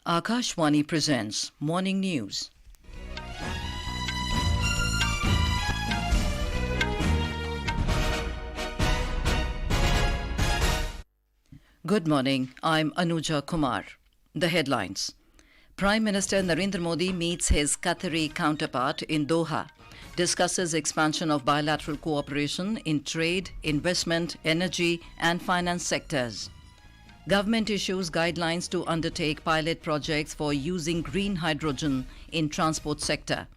Akashwani presents Morning News. Good morning, I'm Anuja Kumar. The headlines. Prime Minister Narendra Modi meets his Qatari counterpart in Doha, discusses expansion of bilateral cooperation in trade, investment, energy and finance sectors. Government issues guidelines to undertake pilot projects for using green hydrogen in transport sector.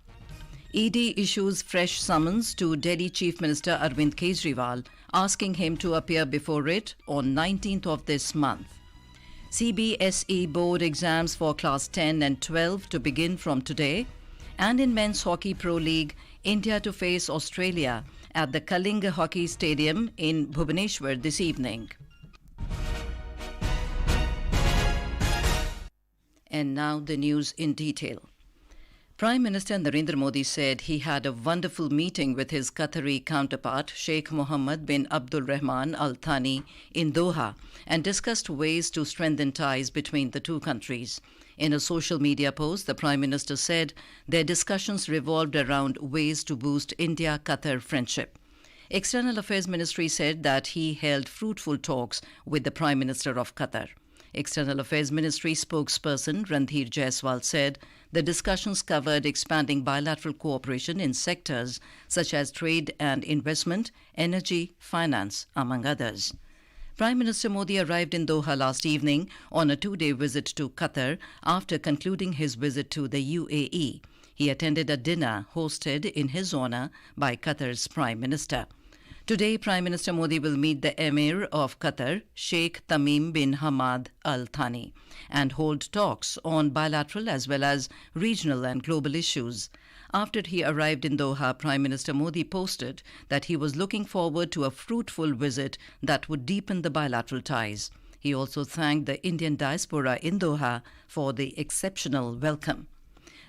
ED issues fresh summons to Delhi Chief Minister Arvind Kejriwal, asking him to appear before it on 19th of this month. CBSE board exams for class 10 and 12 to begin from today. And in Men's Hockey Pro League, India to face Australia at the Kalinga Hockey Stadium in Bhubaneswar this evening. And now the news in detail. Prime Minister Narendra Modi said he had a wonderful meeting with his Qatari counterpart, Sheikh Mohammed bin Abdul Rahman Al Thani, in Doha and discussed ways to strengthen ties between the two countries. In a social media post, the Prime Minister said their discussions revolved around ways to boost India-Qatar friendship. External Affairs Ministry said that he held fruitful talks with the Prime Minister of Qatar. External Affairs Ministry spokesperson Randhir Jaiswal said the discussions covered expanding bilateral cooperation in sectors such as trade and investment, energy, finance, among others. Prime Minister Modi arrived in Doha last evening on a two-day visit to Qatar after concluding his visit to the UAE. He attended a dinner hosted in his honor by Qatar's Prime Minister. Today, Prime Minister Modi will meet the Emir of Qatar, Sheikh Tamim bin Hamad Al Thani, and hold talks on bilateral as well as regional and global issues. After he arrived in Doha, Prime Minister Modi posted that he was looking forward to a fruitful visit that would deepen the bilateral ties. He also thanked the Indian diaspora in Doha for the exceptional welcome.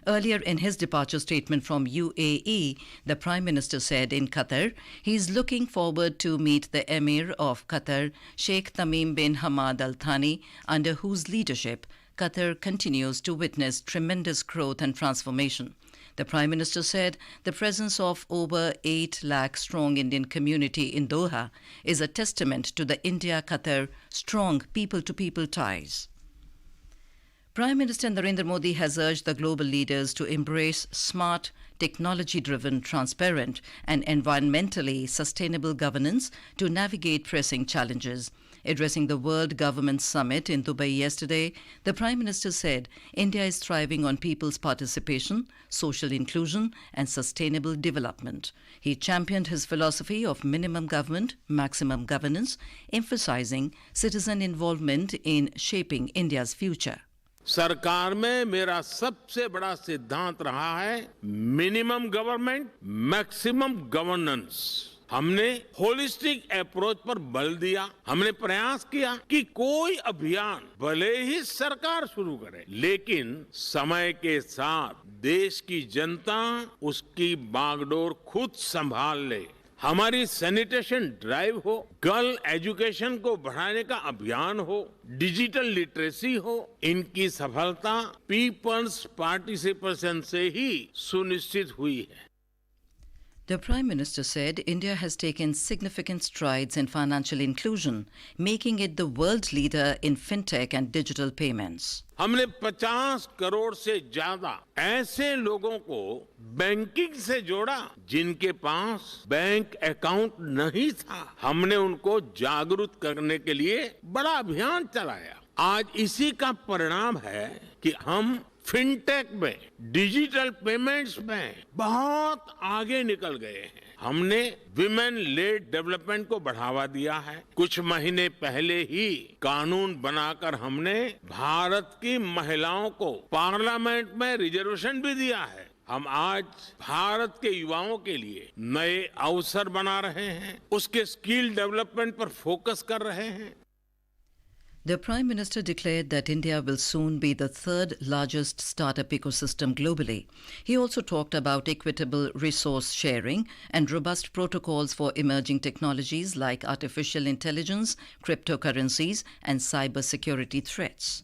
Earlier in his departure statement from UAE, the Prime Minister said in Qatar, he is looking forward to meet the Emir of Qatar, Sheikh Tamim bin Hamad Al Thani, under whose leadership Qatar continues to witness tremendous growth and transformation. The Prime Minister said the presence of over 8 lakh strong Indian community in Doha is a testament to the India-Qatar strong people-to-people ties. Prime Minister Narendra Modi has urged the global leaders to embrace smart, technology-driven, transparent and environmentally sustainable governance to navigate pressing challenges. Addressing the World Government Summit in Dubai yesterday, the Prime Minister said India is thriving on people's participation, social inclusion and sustainable development. He championed his philosophy of minimum government, maximum governance, emphasizing citizen involvement in shaping India's future. सरकार में मेरा सबसे बड़ा सिद्धांत रहा है minimum government maximum governance. हमने holistic approach पर बल दिया। हमने प्रयास किया कि कोई अभियान भले ही सरकार शुरू करे, लेकिन समय के साथ देश की जनता उसकी बागडोर खुद संभाल ले। हमारी सैनिटेशन ड्राइव हो, गर्ल एजुकेशन को बढ़ाने का अभियान हो, डिजिटल लिटरेसी हो, इनकी सफलता पीपल्स पार्टिसिपेशन से ही सुनिश्चित हुई है। The Prime Minister said India has taken significant strides in financial inclusion, making it the world leader in fintech and digital payments. हमने 50 करोड़ से ज्यादा ऐसे लोगों को बैंकिंग से जोड़ा जिनके पास बैंक अकाउंट नहीं था। हमने उनको जागरूक करने के लिए बड़ा अभियान चलाया। आज इसी का परिणाम है कि हम फिनटेक में, डिजिटल पेमेंट्स में बहुत आगे निकल गए हैं। हमने विमेन लेड डेवलपमेंट को बढ़ावा दिया है। कुछ महीने पहले ही कानून बनाकर हमने भारत की महिलाओं को पार्लियामेंट में रिजर्वेशन भी दिया है। हम आज भारत के युवाओं के लिए नए अवसर बना रहे हैं, उसके स्किल डेवलपमेंट पर फोकस कर रहे हैं। The Prime Minister declared that India will soon be the third largest startup ecosystem globally. He also talked about equitable resource sharing and robust protocols for emerging technologies like artificial intelligence, cryptocurrencies, and cybersecurity threats.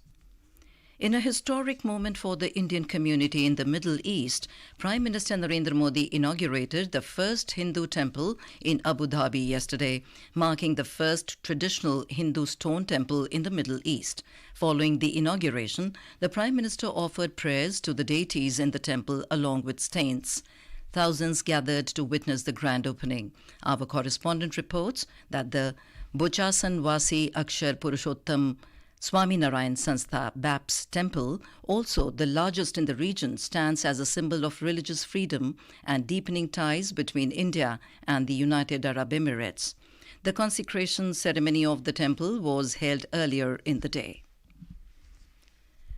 In a historic moment for the Indian community in the Middle East, Prime Minister Narendra Modi inaugurated the first Hindu temple in Abu Dhabi yesterday, marking the first traditional Hindu stone temple in the Middle East. Following the inauguration, the Prime Minister offered prayers to the deities in the temple along with saints. Thousands gathered to witness the grand opening. Our correspondent reports that the Bochasan Vasi Akshar Purushottam Swaminarayan Sanstha BAPS temple, also the largest in the region, stands as a symbol of religious freedom and deepening ties between India and the United Arab Emirates. The consecration ceremony of the temple was held earlier in the day.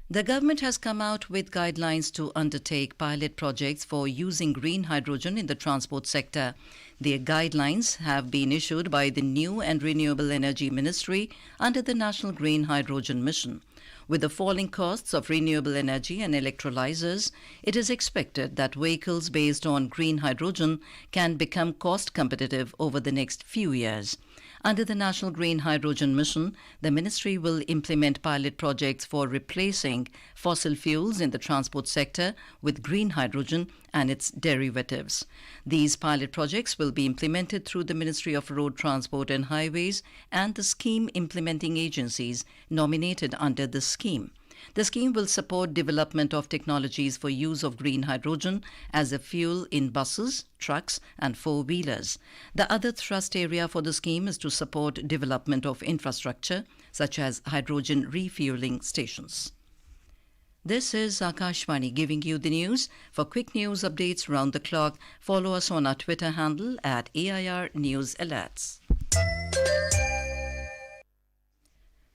The government has come out with guidelines to undertake pilot projects for using green hydrogen in the transport sector. The guidelines have been issued by the New and Renewable Energy Ministry under the National Green Hydrogen Mission. With the falling costs of renewable energy and electrolyzers, it is expected that vehicles based on green hydrogen can become cost competitive over the next few years. Under the National Green Hydrogen Mission, the ministry will implement pilot projects for replacing fossil fuels in the transport sector with green hydrogen and its derivatives. These pilot projects will be implemented through the Ministry of Road Transport and Highways and the scheme implementing agencies nominated under the scheme. The scheme will support development of technologies for use of green hydrogen as a fuel in buses, trucks and four-wheelers. The other thrust area for the scheme is to support development of infrastructure such as hydrogen refueling stations. This is Akashvani giving you the news. For quick news updates round the clock, follow us on our Twitter handle at AIR News Alerts.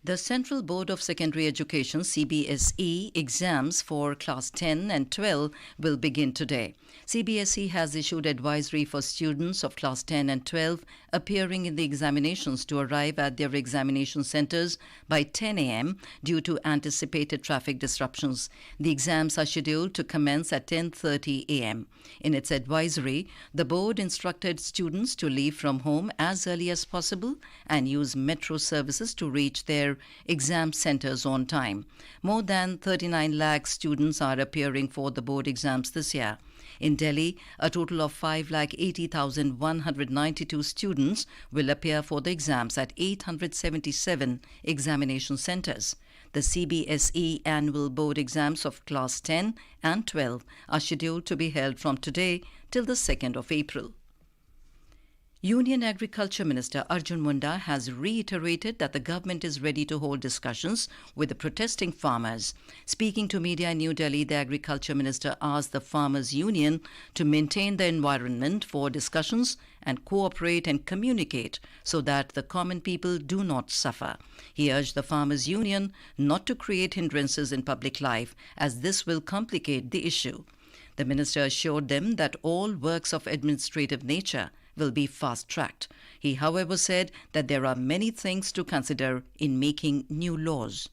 The Central Board of Secondary Education CBSE exams for Class 10 and 12 will begin today. CBSE has issued advisory for students of Class 10 and 12 appearing in the examinations to arrive at their examination centres by 10 a.m. due to anticipated traffic disruptions. The exams are scheduled to commence at 10:30 a.m. In its advisory, the board instructed students to leave from home as early as possible and use metro services to reach their exam centres on time. More than 39 lakh students are appearing for the board exams this year. In Delhi, a total of 5,80,192 students will appear for the exams at 877 examination centres. The CBSE annual board exams of Class 10 and 12 are scheduled to be held from today till the 2nd of April. Union Agriculture Minister Arjun Munda has reiterated that the government is ready to hold discussions with the protesting farmers. Speaking to media in New Delhi, the Agriculture Minister asked the Farmers' Union to maintain the environment for discussions and cooperate and communicate so that the common people do not suffer. He urged the Farmers' Union not to create hindrances in public life, as this will complicate the issue. The minister assured them that all works of administrative nature will be fast-tracked. He, however, said that there are many things to consider in making new laws.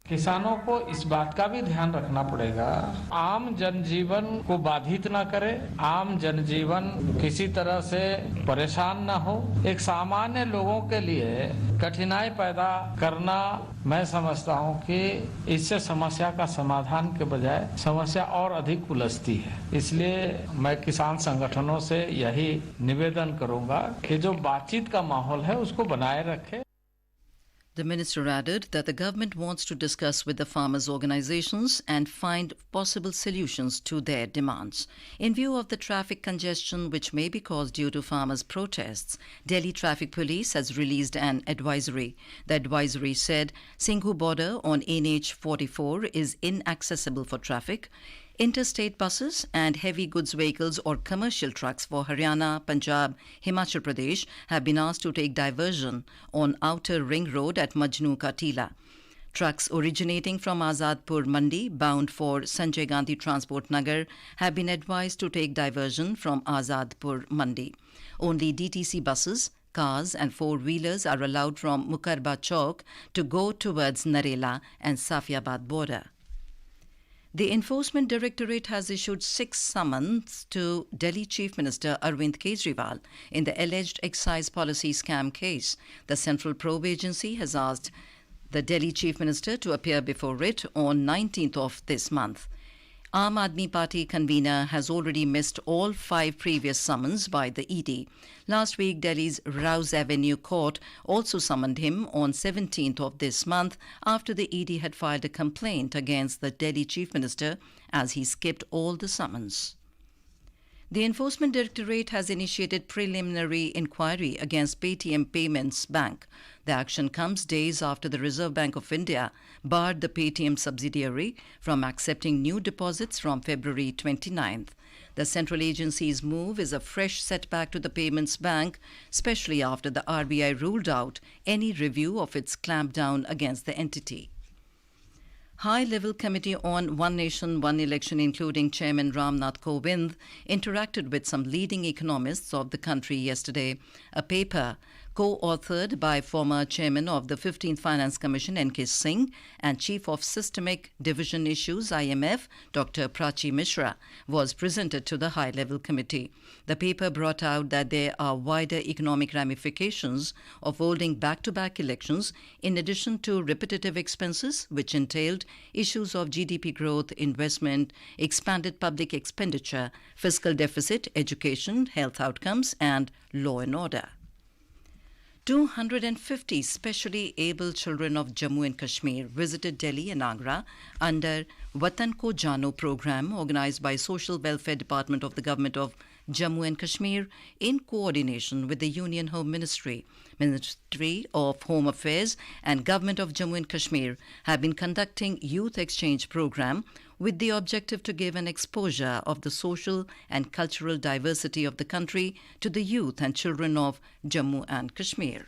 किसानों को इस बात का भी ध्यान रखना पड़ेगा, आम जनजीवन को बाधित ना करे, आम जनजीवन किसी तरह से परेशान ना हो। एक सामान्य लोगों के लिए कठिनाई पैदा करना, मैं समझता हूं कि इससे समस्या का समाधान के बजाय समस्या और अधिक उलझती है। इसलिए मैं किसान संगठनों से यही निवेदन करूंगा कि जो बातचीत का माहौल है उसको बनाए रखें। The minister added that the government wants to discuss with the farmers' organizations and find possible solutions to their demands. In view of the traffic congestion which may be caused due to farmers' protests, Delhi Traffic Police has released an advisory. The advisory said Singhu border on NH 44 is inaccessible for traffic. Interstate buses and heavy goods vehicles or commercial trucks for Haryana, Punjab, Himachal Pradesh have been asked to take diversion on Outer Ring Road at Majnu Ka Tila. Trucks originating from Azadpur Mandi bound for Sanjay Gandhi Transport Nagar have been advised to take diversion from Azadpur Mandi. Only DTC buses, cars and four-wheelers are allowed from Mukarba Chowk to go towards Narela and Safiabad border. The Enforcement Directorate has issued 6 summons to Delhi Chief Minister Arvind Kejriwal in the alleged excise policy scam case. The Central Probe Agency has asked the Delhi Chief Minister to appear before it on 19th of this month. Aam Aadmi Party convener has already missed all 5 previous summons by the ED. Last week, Delhi's Rouse Avenue Court also summoned him on 17th of this month after the ED had filed a complaint against the Delhi Chief Minister as he skipped all the summons. The Enforcement Directorate has initiated preliminary inquiry against PTM Payments Bank. The action comes days after the Reserve Bank of India barred the PTM subsidiary from accepting new deposits from February 29th. The central agency's move is a fresh setback to the Payments Bank, especially after the RBI ruled out any review of its clampdown against the entity. High-level committee on One Nation, One Election, including Chairman Ramnath Kovind, interacted with some leading economists of the country yesterday. A paper co-authored by former Chairman of the 15th Finance Commission, N.K. Singh, and Chief of Systemic Division Issues, IMF, Dr. Prachi Mishra, was presented to the high-level committee. The paper brought out that there are wider economic ramifications of holding back-to-back elections, in addition to repetitive expenses, which entailed issues of GDP growth, investment, expanded public expenditure, fiscal deficit, education, health outcomes, and law and order. 250 specially able children of Jammu and Kashmir visited Delhi and Agra under Watan Ko Jano program organized by Social Welfare Department of the Government of Jammu and Kashmir in coordination with the Union Home Ministry. Ministry of Home Affairs and Government of Jammu and Kashmir have been conducting youth exchange program with the objective to give an exposure of the social and cultural diversity of the country to the youth and children of Jammu and Kashmir.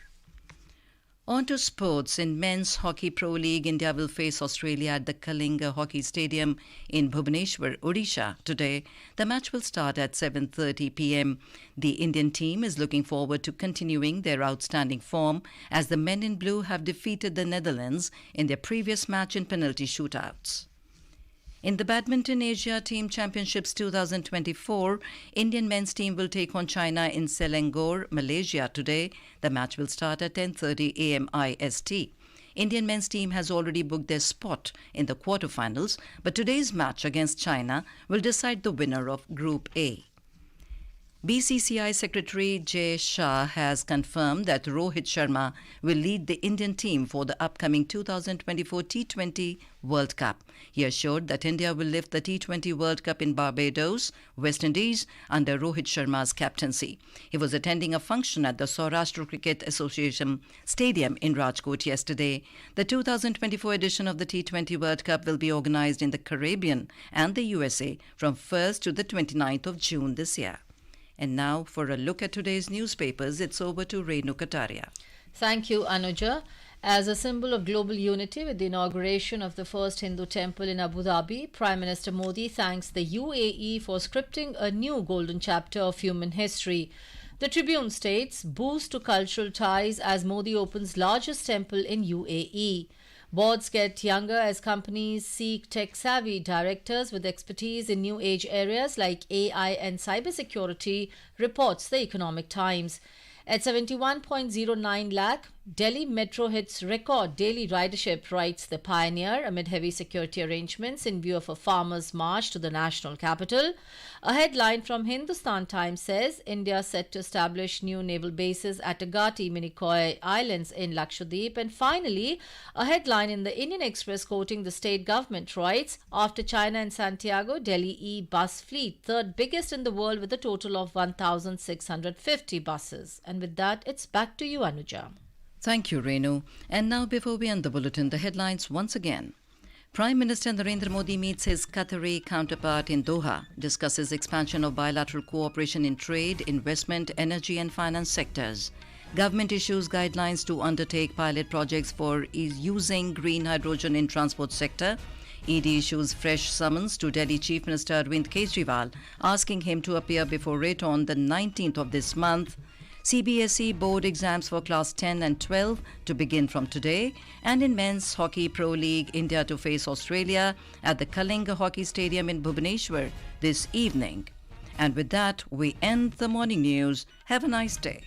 On to sports. In Men's Hockey Pro League, India will face Australia at the Kalinga Hockey Stadium in Bhubaneswar, Odisha today. The match will start at 7:30 p.m. The Indian team is looking forward to continuing their outstanding form as the men in blue have defeated the Netherlands in their previous match in penalty shootouts. In the Badminton Asia Team Championships 2024, Indian men's team will take on China in Selangor, Malaysia today. The match will start at 10:30 a.m. IST. Indian men's team has already booked their spot in the quarterfinals, but today's match against China will decide the winner of Group A. BCCI Secretary Jay Shah has confirmed that Rohit Sharma will lead the Indian team for the upcoming 2024 T20 World Cup. He assured that India will lift the T20 World Cup in Barbados, West Indies, under Rohit Sharma's captaincy. He was attending a function at the Saurashtra Cricket Association Stadium in Rajkot yesterday. The 2024 edition of the T20 World Cup will be organised in the Caribbean and the USA from 1st to the 29th of June this year. And now, for a look at today's newspapers, it's over to Renu Kataria. Thank you, Anuja. As a symbol of global unity with the inauguration of the first Hindu temple in Abu Dhabi, Prime Minister Modi thanks the UAE for scripting a new golden chapter of human history. The Tribune states, boost to cultural ties as Modi opens largest temple in UAE. Boards get younger as companies seek tech-savvy directors with expertise in new age areas like AI and cybersecurity, reports the Economic Times. At 71.09 lakh, Delhi Metro hits record daily ridership, writes the Pioneer, amid heavy security arrangements in view of a farmers' march to the national capital. A headline from Hindustan Times says, India set to establish new naval bases at Agati, Minicoy Islands in Lakshadweep. And finally, a headline in the Indian Express quoting the state government writes, after China and Santiago, Delhi e-bus fleet, third biggest in the world with a total of 1,650 buses. And with that, it's back to you, Anuja. Thank you, Renu. And now, before we end the bulletin, the headlines once again. Prime Minister Narendra Modi meets his Qatari counterpart in Doha, discusses expansion of bilateral cooperation in trade, investment, energy and finance sectors. Government issues guidelines to undertake pilot projects for using green hydrogen in transport sector. ED issues fresh summons to Delhi Chief Minister Arvind Kejriwal, asking him to appear before it on the 19th of this month. CBSE board exams for class 10 and 12 to begin from today. And in Men's Hockey Pro League, India to face Australia at the Kalinga Hockey Stadium in Bhubaneswar this evening. And with that, we end the morning news. Have a nice day.